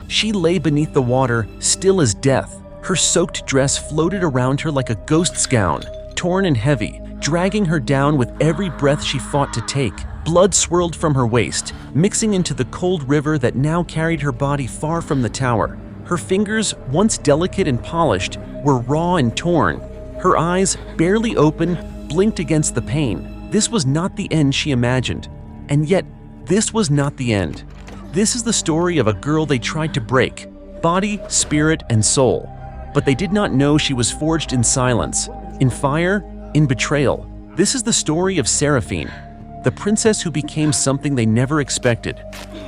She lay beneath the water, still as death. Her soaked dress floated around her like a ghost's gown, torn and heavy, dragging her down with every breath she fought to take. Blood swirled from her waist, mixing into the cold river that now carried her body far from the tower. Her fingers, once delicate and polished, were raw and torn. Her eyes, barely open, blinked against the pain. This was not the end she imagined. And yet, this was not the end. This is the story of a girl they tried to break, body, spirit, and soul. But they did not know she was forged in silence, in fire, in betrayal. This is the story of Seraphine, the princess who became something they never expected,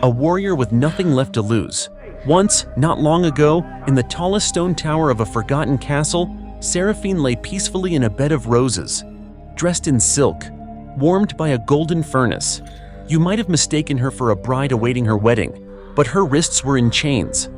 a warrior with nothing left to lose. Once, not long ago, in the tallest stone tower of a forgotten castle, Seraphine lay peacefully in a bed of roses, dressed in silk, warmed by a golden furnace. You might have mistaken her for a bride awaiting her wedding, but her wrists were in chains,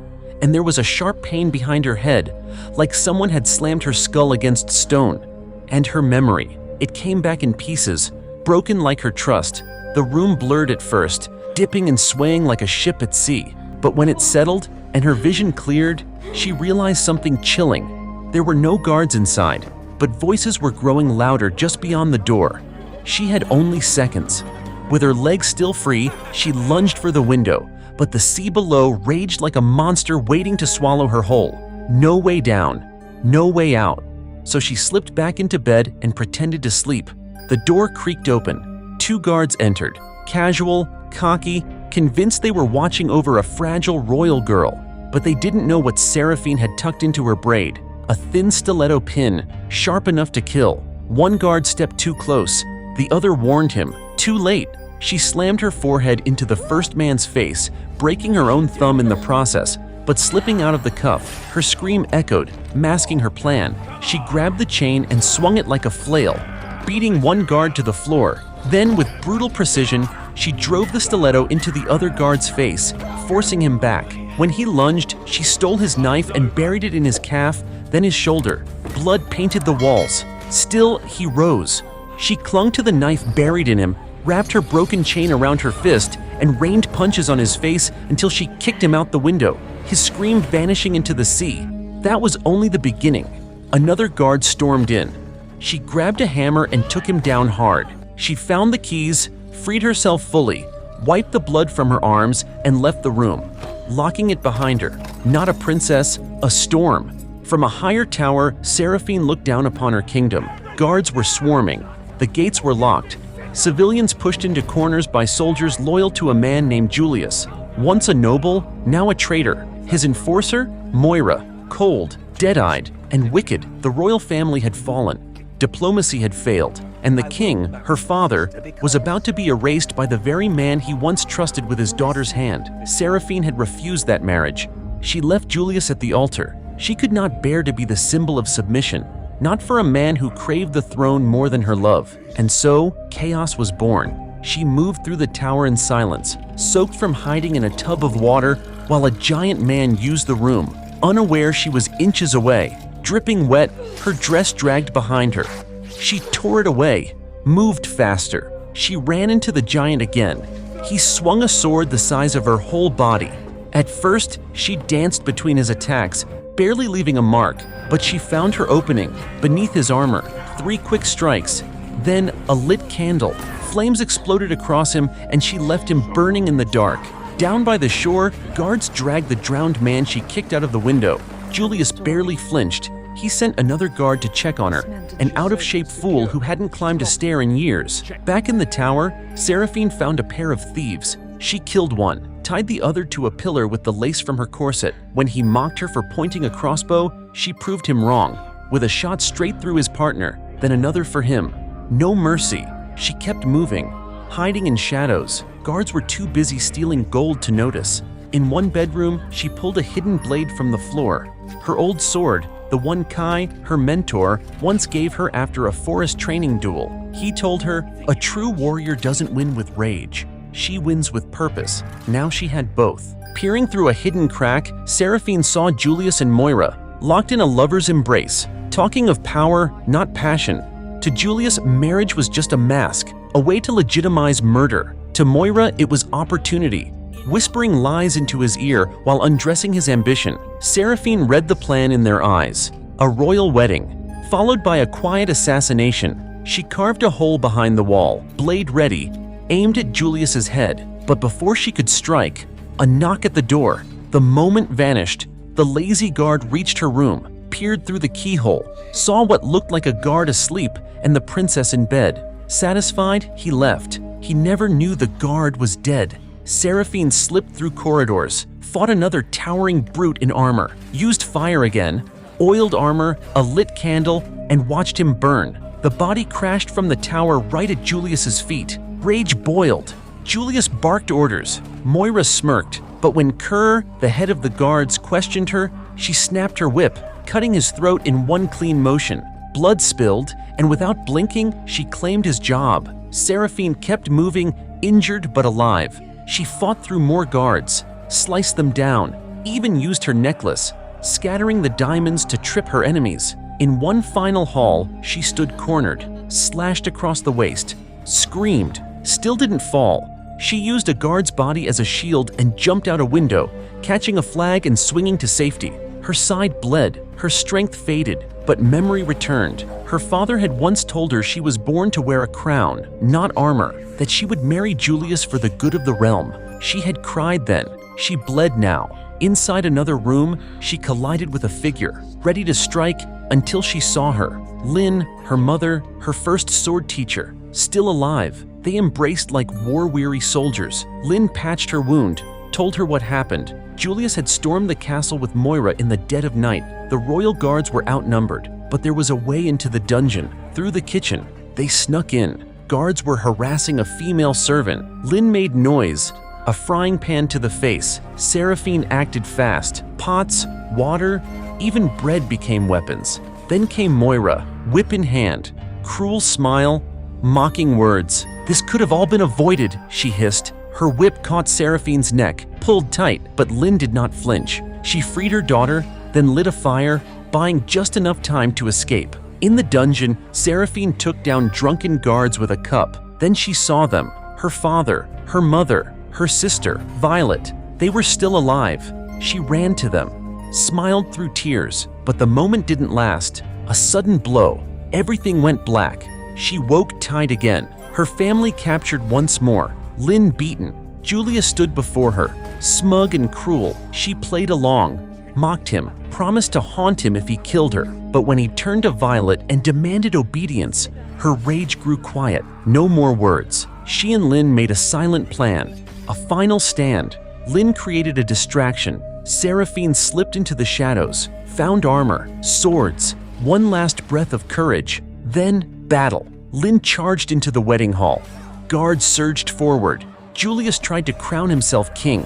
and there was a sharp pain behind her head, like someone had slammed her skull against stone. And her memory, it came back in pieces, broken like her trust. The room blurred at first, dipping and swaying like a ship at sea. But when it settled and her vision cleared, she realized something chilling. There were no guards inside, but voices were growing louder just beyond the door. She had only seconds. With her legs still free, she lunged for the window, but the sea below raged like a monster waiting to swallow her whole. No way down, no way out. So she slipped back into bed and pretended to sleep. The door creaked open. 2 guards entered, casual, cocky, convinced they were watching over a fragile royal girl. But they didn't know what Seraphine had tucked into her braid, a thin stiletto pin, sharp enough to kill. One guard stepped too close. The other warned him. Too late. She slammed her forehead into the first man's face, breaking her own thumb in the process, but slipping out of the cuff. Her scream echoed, masking her plan. She grabbed the chain and swung it like a flail, beating one guard to the floor. Then, with brutal precision, she drove the stiletto into the other guard's face, forcing him back. When he lunged, she stole his knife and buried it in his calf, then his shoulder. Blood painted the walls. Still, he rose. She clung to the knife buried in him, wrapped her broken chain around her fist, and rained punches on his face until she kicked him out the window, his scream vanishing into the sea. That was only the beginning. Another guard stormed in. She grabbed a hammer and took him down hard. She found the keys, freed herself fully, wiped the blood from her arms, and left the room, locking it behind her. Not a princess, a storm. From a higher tower, Seraphine looked down upon her kingdom. Guards were swarming. The gates were locked. Civilians pushed into corners by soldiers loyal to a man named Julius. Once a noble, now a traitor. His enforcer, Moira, cold, dead-eyed, and wicked. The royal family had fallen. Diplomacy had failed. And the king, her father, was about to be erased by the very man he once trusted with his daughter's hand. Seraphine had refused that marriage. She left Julius at the altar. She could not bear to be the symbol of submission, not for a man who craved the throne more than her love. And so, chaos was born. She moved through the tower in silence, soaked from hiding in a tub of water, while a giant man used the room. Unaware she was inches away, dripping wet, her dress dragged behind her. She tore it away, moved faster. She ran into the giant again. He swung a sword the size of her whole body. At first, she danced between his attacks, barely leaving a mark, but she found her opening, beneath his armor. 3 quick strikes, then a lit candle. Flames exploded across him, and she left him burning in the dark. Down by the shore, guards dragged the drowned man she kicked out of the window. Julius barely flinched. He sent another guard to check on her, an out-of-shape fool who hadn't climbed a stair in years. Back in the tower, Seraphine found a pair of thieves. She killed one, tied the other to a pillar with the lace from her corset. When he mocked her for pointing a crossbow, she proved him wrong, with a shot straight through his partner, then another for him. No mercy. She kept moving, hiding in shadows. Guards were too busy stealing gold to notice. In one bedroom, she pulled a hidden blade from the floor. Her old sword, the one Kai, her mentor, once gave her after a forest training duel. He told her, "A true warrior doesn't win with rage. She wins with purpose." Now she had both. Peering through a hidden crack, Seraphine saw Julius and Moira, locked in a lover's embrace, talking of power, not passion. To Julius, marriage was just a mask, a way to legitimize murder. To Moira, it was opportunity. Whispering lies into his ear while undressing his ambition, Seraphine read the plan in their eyes. A royal wedding, followed by a quiet assassination. She carved a hole behind the wall, blade ready, aimed at Julius's head. But before she could strike, a knock at the door. The moment vanished. The lazy guard reached her room, peered through the keyhole, saw what looked like a guard asleep and the princess in bed. Satisfied, he left. He never knew the guard was dead. Seraphine slipped through corridors, fought another towering brute in armor, used fire again, oiled armor, a lit candle, and watched him burn. The body crashed from the tower right at Julius's feet. Rage boiled. Julius barked orders. Moira smirked, but when Kerr, the head of the guards, questioned her, she snapped her whip, cutting his throat in one clean motion. Blood spilled, and without blinking, she claimed his job. Seraphine kept moving, injured but alive. She fought through more guards, sliced them down, even used her necklace, scattering the diamonds to trip her enemies. In one final haul, she stood cornered, slashed across the waist, screamed, still didn't fall. She used a guard's body as a shield and jumped out a window, catching a flag and swinging to safety. Her side bled, her strength faded, but memory returned. Her father had once told her she was born to wear a crown, not armor, that she would marry Julius for the good of the realm. She had cried then. She bled now. Inside another room, she collided with a figure, ready to strike until she saw her. Lynn, her mother, her first sword teacher, still alive. They embraced like war-weary soldiers. Lynn patched her wound, told her what happened. Julius had stormed the castle with Moira in the dead of night. The royal guards were outnumbered, but there was a way into the dungeon, through the kitchen. They snuck in. Guards were harassing a female servant. Lynn made noise, a frying pan to the face. Seraphine acted fast. Pots, water, even bread became weapons. Then came Moira, whip in hand, cruel smile, mocking words. "This could have all been avoided," she hissed. Her whip caught Seraphine's neck, pulled tight, but Lynn did not flinch. She freed her daughter, then lit a fire, buying just enough time to escape. In the dungeon, Seraphine took down drunken guards with a cup. Then she saw them, her father, her mother, her sister, Violet. They were still alive. She ran to them, smiled through tears, but the moment didn't last. A sudden blow. Everything went black. She woke tied again. Her family captured once more. Lynn beaten. Julia stood before her, smug and cruel. She played along, mocked him, promised to haunt him if he killed her. But when he turned to Violet and demanded obedience, her rage grew quiet. No more words. She and Lynn made a silent plan, a final stand. Lynn created a distraction. Seraphine slipped into the shadows, found armor, swords, one last breath of courage. Then, battle. Lynn charged into the wedding hall. Guards surged forward. Julius tried to crown himself king.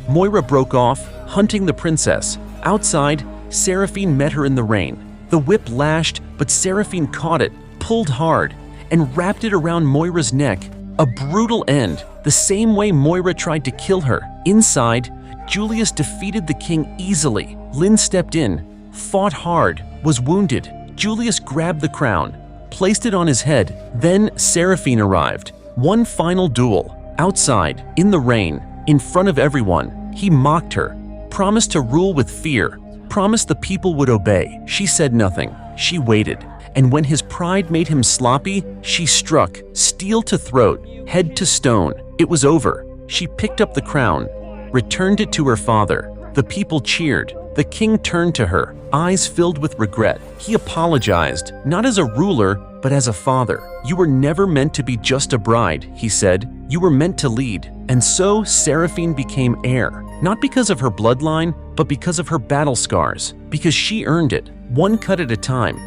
Moira broke off, hunting the princess. Outside, Seraphine met her in the rain. The whip lashed, but Seraphine caught it, pulled hard, and wrapped it around Moira's neck. A brutal end, the same way Moira tried to kill her. Inside, Julius defeated the king easily. Lynn stepped in, fought hard, was wounded. Julius grabbed the crown, placed it on his head. Then Seraphine arrived. One final duel. Outside, in the rain, in front of everyone, he mocked her, promised to rule with fear, promised the people would obey. She said nothing. She waited. And when his pride made him sloppy, she struck, steel to throat, head to stone. It was over. She picked up the crown, returned it to her father. The people cheered. The king turned to her, eyes filled with regret. He apologized, not as a ruler, but as a father. "You were never meant to be just a bride," he said. "You were meant to lead." And so Seraphine became heir, not because of her bloodline, but because of her battle scars, because she earned it, one cut at a time.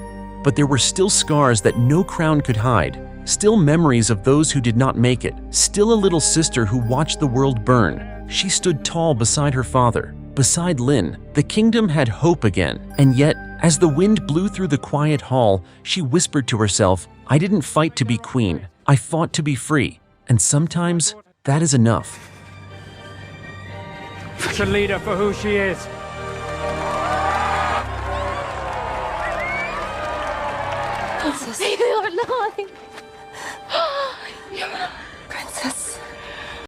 But there were still scars that no crown could hide, still memories of those who did not make it, still a little sister who watched the world burn. She stood tall beside her father, beside Lynn. The kingdom had hope again. And yet, as the wind blew through the quiet hall, she whispered to herself, "I didn't fight to be queen. I fought to be free. And sometimes, that is enough." To lead her for who she is. You are lying.